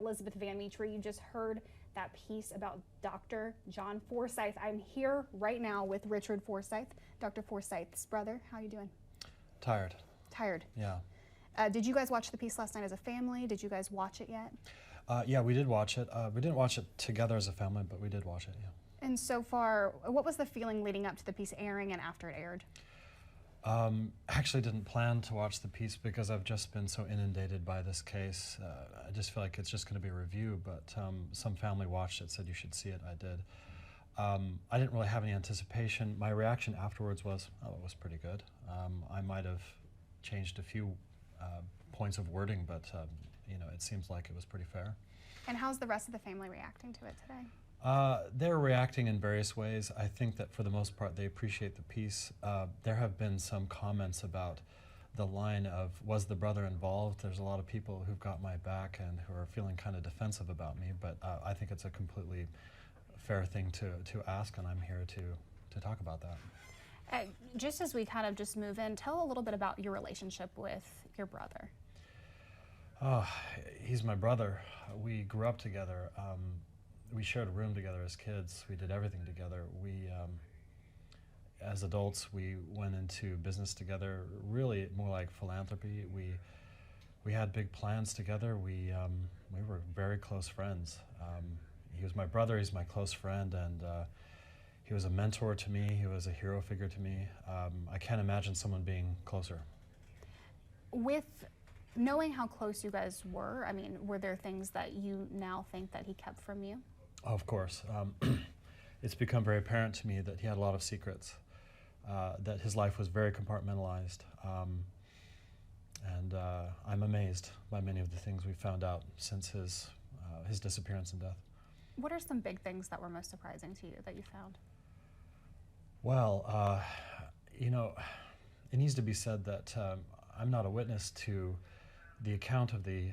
Elizabeth VanMetre. You just heard that piece about Dr. John Forsyth. I'm here right now with Richard Forsyth, Dr. Forsyth's brother. How are you doing? Tired. Tired? Yeah. Did you guys watch the piece last night as a family? Did you guys watch it yet? Yeah, we did watch it. We didn't watch it together as a family, but we did watch it, yeah. And so far, what was the feeling leading up to the piece airing and after it aired? Actually didn't plan to watch the piece because I've just been so inundated by this case. I just feel like it's just going to be a review, but some family watched it, said you should see it. I did. I didn't really have any anticipation. My reaction afterwards was, oh, it was pretty good. I might have changed a few points of wording, but you know, it seems like it was pretty fair. And how's the rest of the family reacting to it today? They're reacting in various ways. I think that for the most part they appreciate the piece. There have been some comments about the line of, was the brother involved? There's a lot of people who've got my back and who are feeling kind of defensive about me, but I think it's a completely fair thing to ask, and I'm here to talk about that. Just as we kind of just move in, tell a little bit about your relationship with your brother. Oh, he's my brother. We grew up together. We shared a room together as kids. We did everything together. We, as adults, we went into business together, really more like philanthropy. We had big plans together. We were very close friends. He was my brother, he's my close friend, and he was a mentor to me. He was a hero figure to me. I can't imagine someone being closer. With knowing how close you guys were, I mean, were there things that you now think that he kept from you? Oh, of course. It's become very apparent to me that he had a lot of secrets, that his life was very compartmentalized, and I'm amazed by many of the things we found out since his disappearance and death. What are some big things that were most surprising to you that you found? Well, you know, it needs to be said that I'm not a witness to the account of the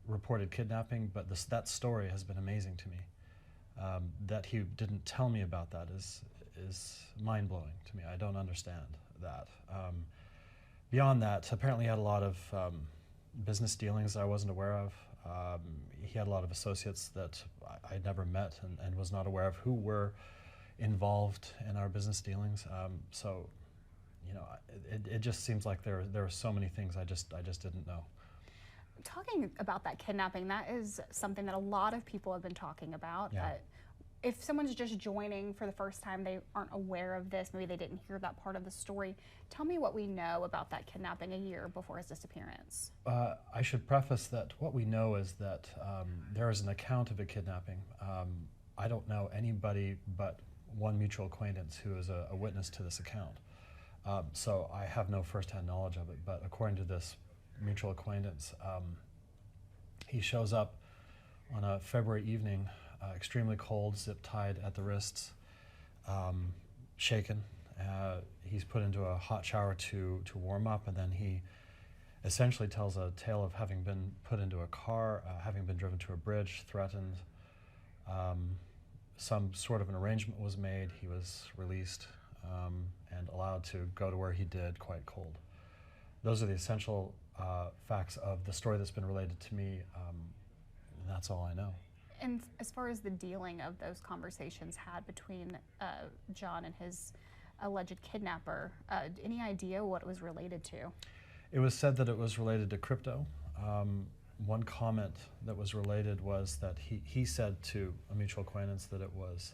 reported kidnapping, but that story has been amazing to me. That he didn't tell me about that is mind-blowing to me. I don't understand that. Beyond that, apparently he had a lot of business dealings I wasn't aware of. He had a lot of associates that I'd never met and was not aware of who were involved in our business dealings. So, you know, it just seems like there are so many things I just didn't know. Talking about that kidnapping, that is something that a lot of people have been talking about. Yeah. If someone's just joining for the first time, they aren't aware of this, maybe they didn't hear that part of the story. Tell me what we know about that kidnapping a year before his disappearance. I should preface that what we know is that there is an account of a kidnapping. I don't know anybody but one mutual acquaintance who is a witness to this account. So I have no firsthand knowledge of it, but according to this mutual acquaintance, he shows up on a February evening, extremely cold, zip-tied at the wrists, shaken. He's put into a hot shower to warm up, and then he essentially tells a tale of having been put into a car, having been driven to a bridge, threatened. Some sort of an arrangement was made. He was released and allowed to go to where he did, quite cold. Those are the essential facts of the story that's been related to me, and that's all I know. And as far as the dealing of those conversations had between John and his alleged kidnapper, any idea what it was related to? It was said that it was related to crypto. One comment that was related was that he said to a mutual acquaintance that it was,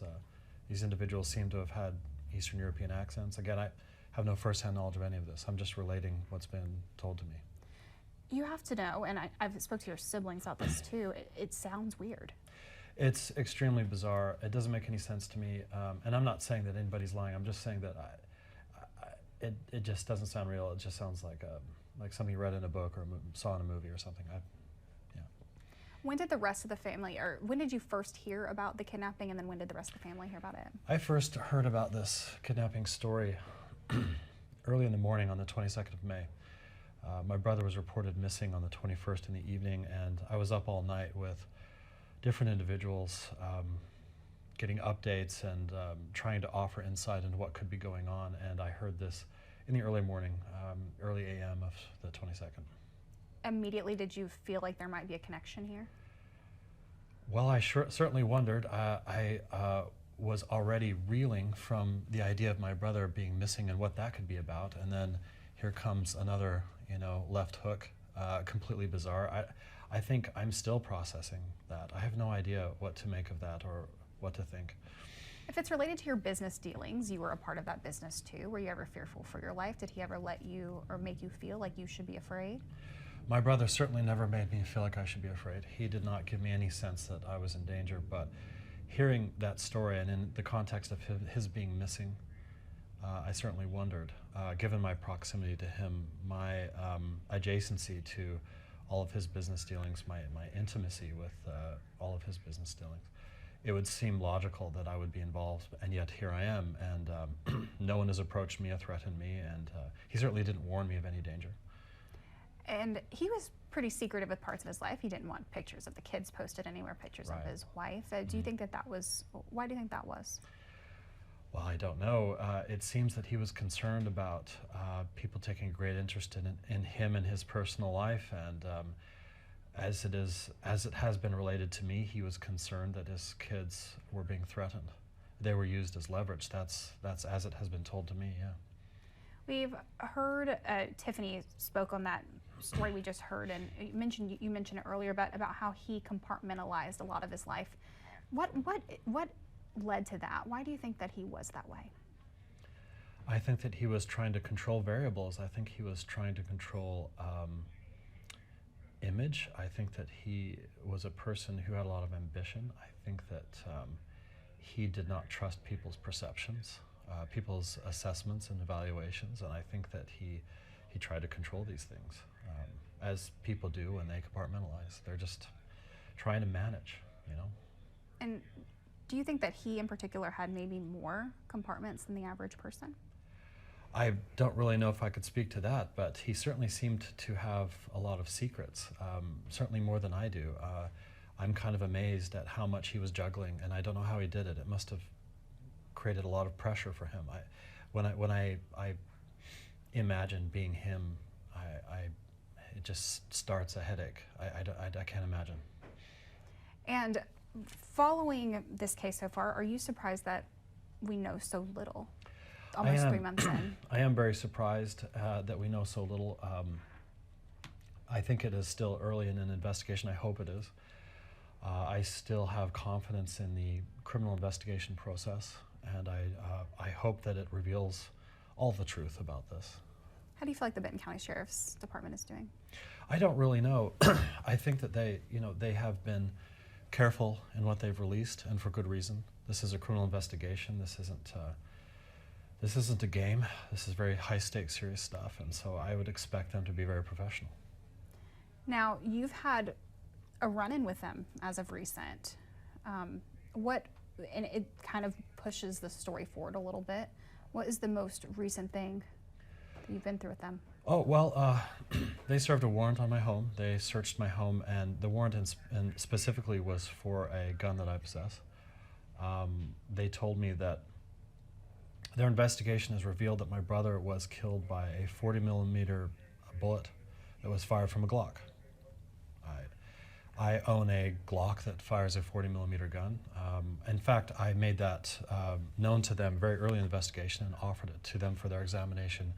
these individuals seem to have had Eastern European accents. Again, I have no first-hand knowledge of any of this. I'm just relating what's been told to me. You have to know, and I've spoke to your siblings about this too, it sounds weird. It's extremely bizarre. It doesn't make any sense to me, and I'm not saying that anybody's lying. I'm just saying that it just doesn't sound real. It just sounds like something you read in a book or saw in a movie or something. Yeah. When did the rest of the family, or when did you first hear about the kidnapping, and then when did the rest of the family hear about it? I first heard about this kidnapping story early in the morning on the 22nd of May. My brother was reported missing on the 21st in the evening, and I was up all night with different individuals getting updates and trying to offer insight into what could be going on, and I heard this in the early morning, early AM of the 22nd. Immediately, did you feel like there might be a connection here? Well, I certainly wondered. I was already reeling from the idea of my brother being missing and what that could be about, and then here comes another, left hook, completely bizarre. I think I'm still processing that. I have no idea what to make of that or what to think. If it's related to your business dealings, you were a part of that business too. Were you ever fearful for your life? Did he ever let you or make you feel like you should be afraid? My brother certainly never made me feel like I should be afraid. He did not give me any sense that I was in danger, but hearing that story and in the context of his being missing, I certainly wondered, given my proximity to him, my adjacency to all of his business dealings, my intimacy with all of his business dealings, it would seem logical that I would be involved, and yet here I am, and no one has approached me or threatened me, and he certainly didn't warn me of any danger. And he was pretty secretive with parts of his life. He didn't want pictures of the kids posted anywhere, pictures Right. of his wife. Do you think that was, why do you think that was? Well, I don't know. It seems that he was concerned about people taking a great interest in him and his personal life, and as it has been related to me, he was concerned that his kids were being threatened. They were used as leverage. That's as it has been told to me. Yeah. We've heard Tiffany spoke on that story we just heard, and you mentioned it earlier about how he compartmentalized a lot of his life. What led to that? Why do you think that he was that way? I think that he was trying to control variables. I think he was trying to control image. I think that he was a person who had a lot of ambition. I think that he did not trust people's perceptions, people's assessments and evaluations, and I think that he tried to control these things, as people do when they compartmentalize. They're just trying to manage, And do you think that he in particular had maybe more compartments than the average person? I don't really know if I could speak to that, but he certainly seemed to have a lot of secrets, certainly more than I do. I'm kind of amazed at how much he was juggling, and I don't know how he did it. It must have created a lot of pressure for him. When I imagine being him, it just starts a headache. I can't imagine. And following this case so far, are you surprised that we know so little? Almost 3 months in. I am very surprised that we know so little. I think it is still early in an investigation. I hope it is. I still have confidence in the criminal investigation process, and I hope that it reveals all the truth about this. How do you feel like the Benton County Sheriff's Department is doing? I don't really know. I think that they have been careful in what they've released, and for good reason. This is a criminal investigation. This isn't a game. This is very high-stakes, serious stuff, and so I would expect them to be very professional. Now, you've had a run-in with them as of recent. And it kind of pushes the story forward a little bit. What is the most recent thing that you've been through with them? Oh, well, they served a warrant on my home. They searched my home, and the warrant and specifically was for a gun that I possess. They told me that their investigation has revealed that my brother was killed by a 40mm bullet that was fired from a Glock. I own a Glock that fires a 40mm gun. In fact, I made that known to them very early in the investigation and offered it to them for their examination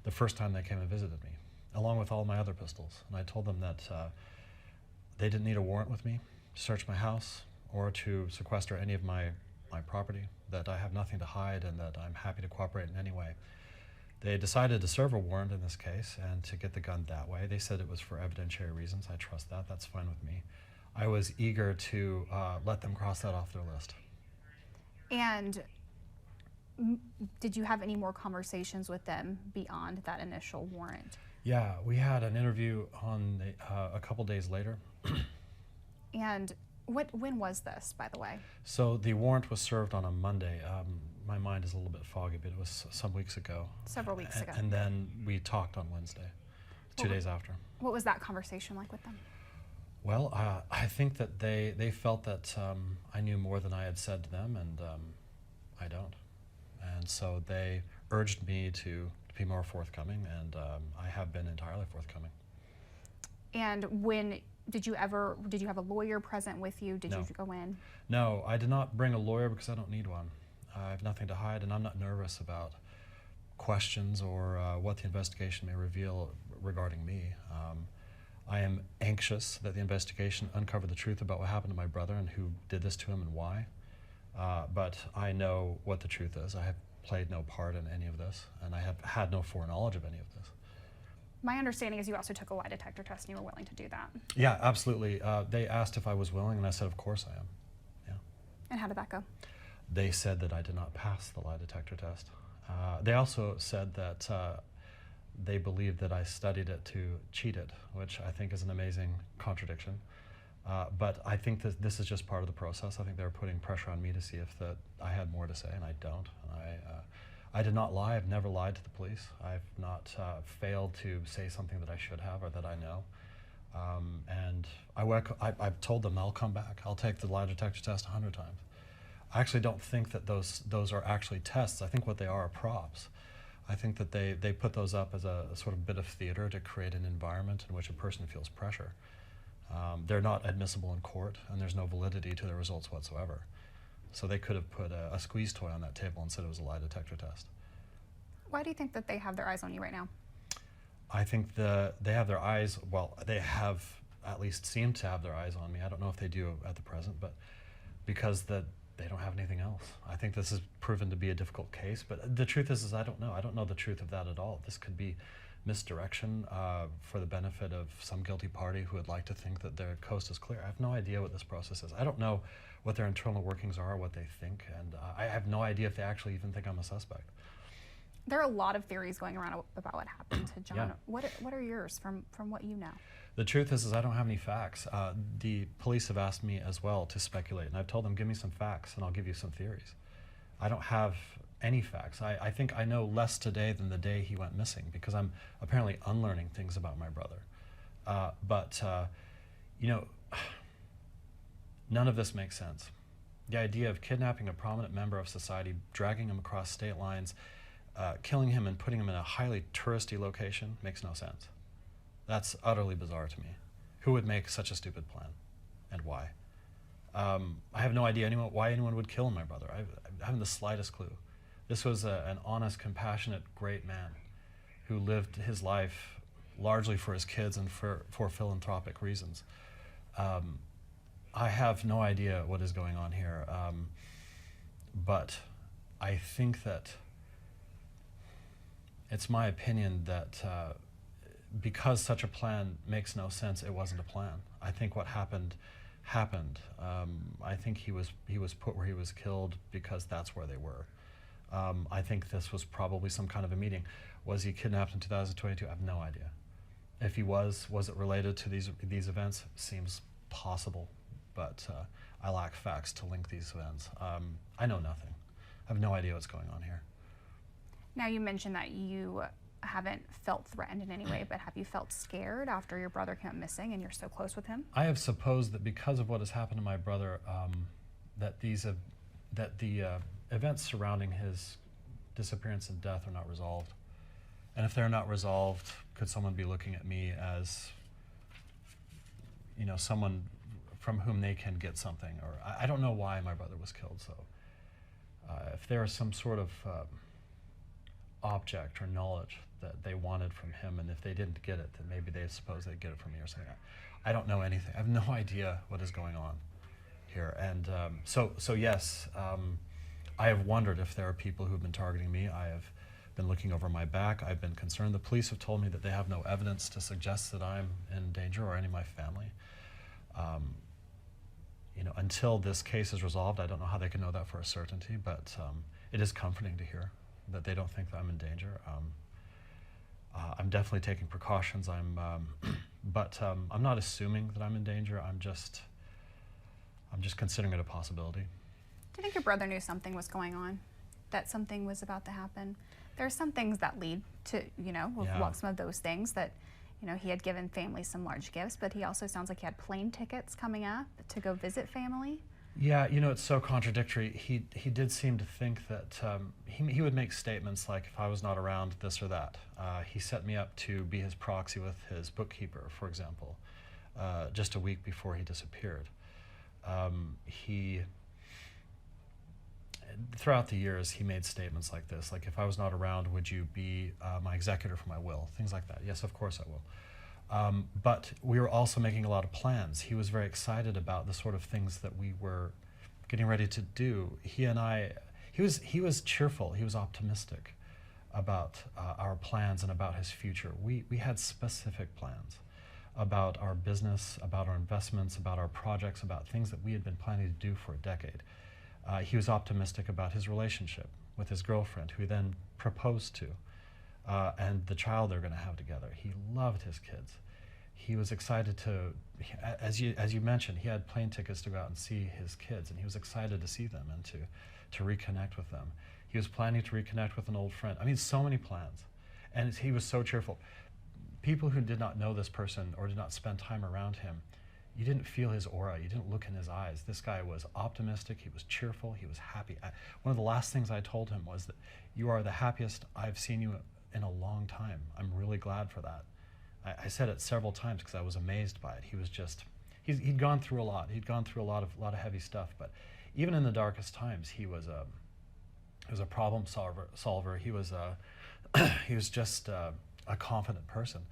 the first time they came and visited me, along with all my other pistols. And I told them that they didn't need a warrant with me to search my house or to sequester any of my property, that I have nothing to hide and that I'm happy to cooperate in any way. They decided to serve a warrant in this case and to get the gun that way. They said it was for evidentiary reasons. I trust that. That's fine with me. I was eager to let them cross that off their list. And did you have any more conversations with them beyond that initial warrant? Yeah, we had an interview on a couple days later. And when was this, by the way? So the warrant was served on a Monday. My mind is a little bit foggy, but it was some weeks ago. Several weeks ago. And then we talked on Wednesday, 2 days after. What was that conversation like with them? Well, I think that they felt that I knew more than I had said to them, and I don't. And so they urged me to be more forthcoming, and I have been entirely forthcoming. And when did you have a lawyer present with you? Did No. you go in? No, I did not bring a lawyer because I don't need one. I have nothing to hide, and I'm not nervous about questions or what the investigation may reveal regarding me. I am anxious that the investigation uncover the truth about what happened to my brother and who did this to him and why. But I know what the truth is. I have played no part in any of this, and I have had no foreknowledge of any of this. My understanding is you also took a lie detector test and you were willing to do that. Yeah, absolutely. They asked if I was willing, and I said, of course I am. Yeah. And how did that go? They said that I did not pass the lie detector test. They also said that they believed that I studied it to cheat it, which I think is an amazing contradiction. But I think that this is just part of the process. I think they were putting pressure on me to see if I had more to say, and I don't. I did not lie. I've never lied to the police. I've not failed to say something that I should have or that I know. And I've told them I'll come back. I'll take the lie detector test 100 times. I actually don't think that those are actually tests. I think what they are props. I think that they put those up as a sort of bit of theater to create an environment in which a person feels pressure. They're not admissible in court, and there's no validity to the results whatsoever. So they could have put a squeeze toy on that table and said it was a lie detector test. Why do you think that they have their eyes on you right now? I think they have their eyes, well, they have at least seemed to have their eyes on me. I don't know if they do at the present, but because they don't have anything else. I think this has proven to be a difficult case, but the truth is I don't know. I don't know the truth of that at all. This could be misdirection for the benefit of some guilty party who would like to think that their coast is clear. I have no idea what this process is. I don't know what their internal workings are, what they think, and I have no idea if they actually even think I'm a suspect. There are a lot of theories going around about what happened to John. Yeah. What are yours from what you know? The truth is I don't have any facts. The police have asked me as well to speculate, and I've told them, give me some facts and I'll give you some theories. I don't have any facts. I think I know less today than the day he went missing because I'm apparently unlearning things about my brother. You know, none of this makes sense. The idea of kidnapping a prominent member of society, dragging him across state lines, killing him and putting him in a highly touristy location makes no sense. That's utterly bizarre to me. Who would make such a stupid plan, and why? I have no idea why anyone would kill my brother. I haven't the slightest clue. This was an honest, compassionate, great man who lived his life largely for his kids and for philanthropic reasons. I have no idea what is going on here, but I think that it's my opinion that because such a plan makes no sense, it wasn't a plan. I think what happened. I think he was put where he was killed because that's where they were. I think this was probably some kind of a meeting. Was he kidnapped in 2022? I have no idea. If he was it related to these events? Seems possible, but I lack facts to link these events. I know nothing. I have no idea what's going on here. Now you mentioned that you haven't felt threatened in any way, but have you felt scared after your brother came missing and you're so close with him? I have supposed that because of what has happened to my brother, that the events surrounding his disappearance and death are not resolved. And if they're not resolved, could someone be looking at me as, someone from whom they can get something? Or I don't know why my brother was killed. So if there is some sort of object or knowledge that they wanted from him, and if they didn't get it, then maybe they suppose they'd get it from me or something. I don't know anything. I have no idea what is going on here. And so yes, I have wondered if there are people who've been targeting me. I have been looking over my back. I've been concerned. The police have told me that they have no evidence to suggest that I'm in danger or any of my family. Until this case is resolved, I don't know how they can know that for a certainty, but it is comforting to hear that they don't think that I'm in danger. I'm definitely taking precautions. But I'm not assuming that I'm in danger. I'm just considering it a possibility. Do you think your brother knew something was going on? That something was about to happen? There are some things that lead to, some of those things that, he had given family some large gifts, but he also sounds like he had plane tickets coming up to go visit family. Yeah, it's so contradictory. He did seem to think that he would make statements like, if I was not around, this or that. He set me up to be his proxy with his bookkeeper, for example. just a week before he disappeared. Throughout the years, he made statements like this, like, if I was not around, would you be my executor for my will? Things like that. Yes, of course I will. But we were also making a lot of plans. He was very excited about the sort of things that we were getting ready to do. He was cheerful, he was optimistic about our plans and about his future. We had specific plans about our business, about our investments, about our projects, about things that we had been planning to do for a decade. He was optimistic about his relationship with his girlfriend, who he then proposed to, and the child they're going to have together. He loved his kids. He was excited to, as you mentioned, he had plane tickets to go out and see his kids, and he was excited to see them and to reconnect with them. He was planning to reconnect with an old friend. I mean, so many plans. And he was so cheerful. People who did not know this person or did not spend time around him, you didn't feel his aura, you didn't look in his eyes. This guy was optimistic, he was cheerful, he was happy. One of the last things I told him was that you are the happiest I've seen you in a long time. I'm really glad for that. I said it several times because I was amazed by it. He was just, he'd gone through a lot. He'd gone through a lot of heavy stuff, but even in the darkest times, he was a problem solver. He was just a confident person.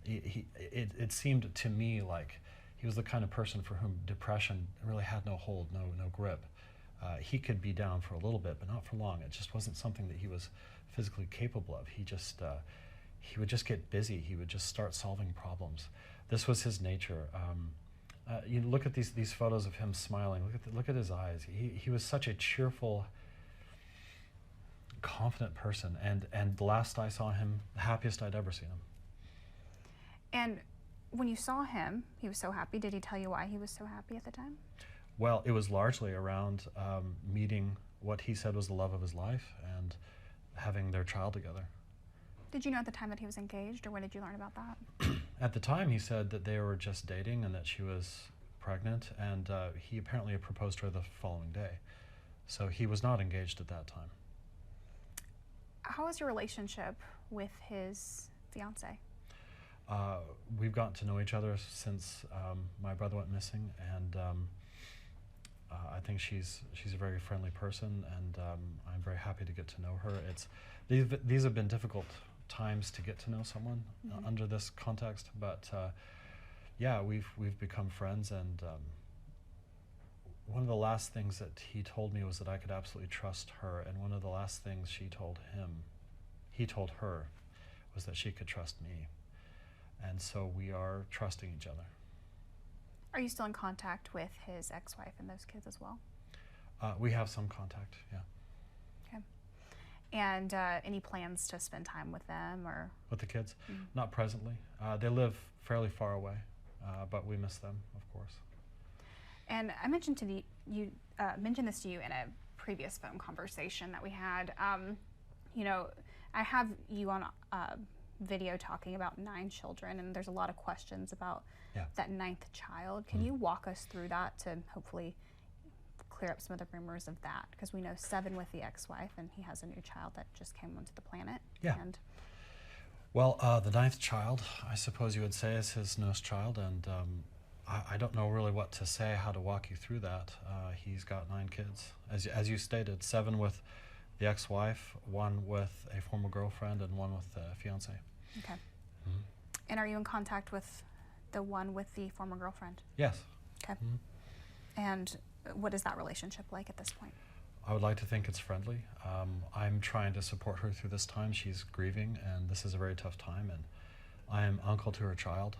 It seemed to me like he was the kind of person for whom depression really had no hold, no grip. He could be down for a little bit, but not for long. It just wasn't something that he was physically capable of. He would just get busy. He would just start solving problems. This was his nature. You look at these photos of him smiling. Look at his eyes. He was such a cheerful, confident person. And the last I saw him, the happiest I'd ever seen him. And when you saw him, he was so happy. Did he tell you why he was so happy at the time? Well, it was largely around meeting what he said was the love of his life and having their child together. Did you know at the time that he was engaged, or when did you learn about that? At the time, he said that they were just dating and that she was pregnant, and he apparently had proposed to her the following day. So he was not engaged at that time. How was your relationship with his fiancée? We've gotten to know each other since my brother went missing, and I think she's a very friendly person, and I'm very happy to get to know her. These have been difficult times to get to know someone under this context, but yeah, we've become friends, and one of the last things that he told me was that I could absolutely trust her, and one of the last things he told her, was that she could trust me. And so we are trusting each other. Are you still in contact with his ex-wife and those kids as well? We have some contact, yeah. Okay. And any plans to spend time with them, or? With the kids? Not presently. They live fairly far away, but we miss them, of course. And I mentioned mentioned this to you in a previous phone conversation that we had. You know, I have you on video talking about 9 children, and there's a lot of questions about that 9th child. Can you walk us through that to hopefully clear up some of the rumors of that? Because we know 7 with the ex-wife, and he has a new child that just came onto the planet. Yeah. Well, the 9th child, I suppose you would say, is his newest child, and I don't know really what to say, how to walk you through that. He's got 9 kids, as you stated, 7 with the ex-wife, 1 with a former girlfriend, and 1 with a fiance. Okay. And are you in contact with the one with the former girlfriend? Yes. Okay. And what is that relationship like at this point? I would like to think it's friendly. I'm trying to support her through this time. She's grieving, and this is a very tough time, and I am uncle to her child,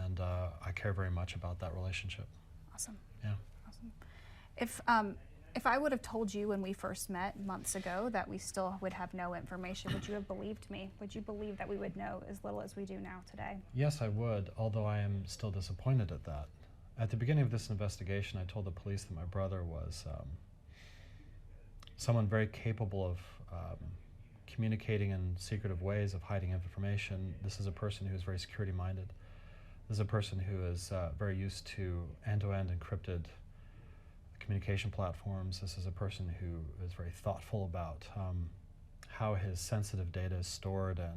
and I care very much about that relationship. Awesome. Yeah. Awesome. If I would have told you when we first met months ago that we still would have no information, would you have believed me? Would you believe that we would know as little as we do now today? Yes, I would, although I am still disappointed at that. At the beginning of this investigation, I told the police that my brother was someone very capable of communicating in secretive ways, of hiding information. This is a person who is very security-minded. This is a person who is very used to end-to-end encrypted communication platforms. This is a person who is very thoughtful about how his sensitive data is stored and